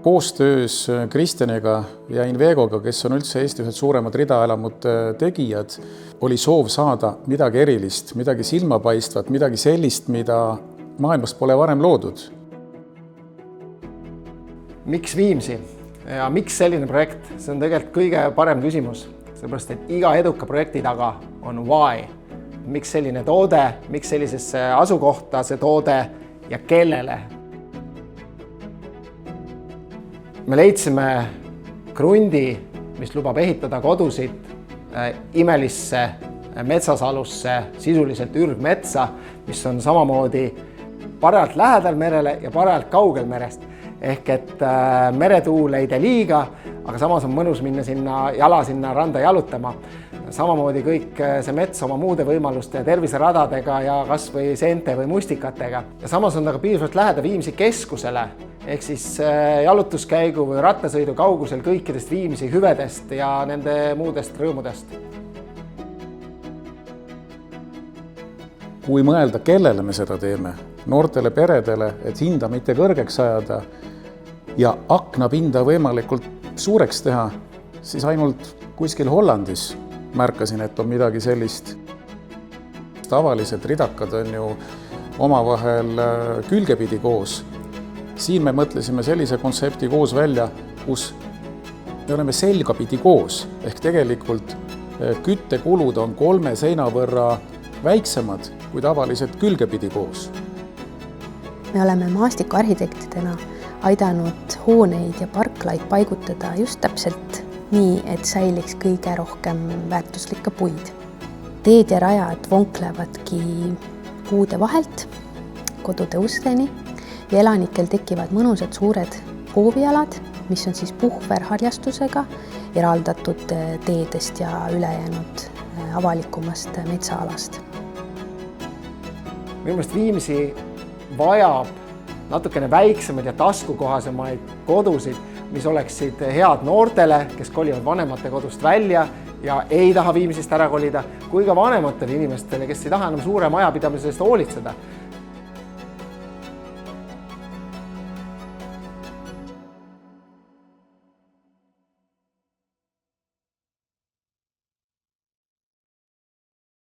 koostöös Kristjaniga ja Invegoga, kes on üldse Eesti ühed suuremad ridaelamute tegijad, oli soov saada midagi erilist, midagi silmapaistvat, midagi sellist, mida maailmas pole varem loodud. Miks Viimsi ja miks selline projekt? See on tegelikult kõige parem küsimus, sellepärast et iga eduka projekti taga on why. Miks selline toode, miks sellisesse asukohta see toode ja kellele? Me leidsime krundi, mis lubab ehitada kodusid imelisse metsasalusse, sisuliselt ürgmetsa, mis on samamoodi parajalt lähedal merele ja parajalt kaugel merest. Ehk et meretuul ei tee liiga, aga samas on mõnus minna sinna randa jalutama. Samamoodi kõik see mets oma muude võimaluste ja terviseradadega ja kas või seente või mustikatega. Ja samas on ta ka piisavalt lähedal Viimsi keskusele, ehk siis jalutuskäigu või rattasõidu kaugusel kõikidest Viimsi hüvedest ja nende muudest rõõmudest. Kui mõelda, kellele me seda teeme, noortele peredele, et hinda mitte kõrgeks ajada ja aknapinda võimalikult suureks teha, siis ainult kuskil Hollandis märkasin, et on midagi sellist. Tavaliselt ridakad on ju omavahel külgepidi koos. Siin me mõtlesime sellise kontsepti koos välja, kus me oleme selgapidi koos, ehk tegelikult küttekulud on 3 seina võrra väiksemad kui tavaliselt külgepidi koos. Me oleme maastikuarhitektidena aidanud hooneid ja parklaid paigutada just täpselt nii, et säiliks kõige rohkem väärtuslikke puid. Teed ja rajad vonklevadki puude vahelt kodude usteni ja elanikel tekivad mõnusad suured hoovialad, mis on siis puhverharjastusega eraldatud teedest ja ülejäänud avalikumast metsaalast. Minu meelest Viimsi vajab natukene väiksemaid ja taskukohasemaid kodusid, mis oleksid head noortele, kes kolivad vanemate kodust välja ja ei taha Viimsist ära kolida, kui ka vanematele inimestele, kes ei taha enam suure majapidamisest hoolitseda.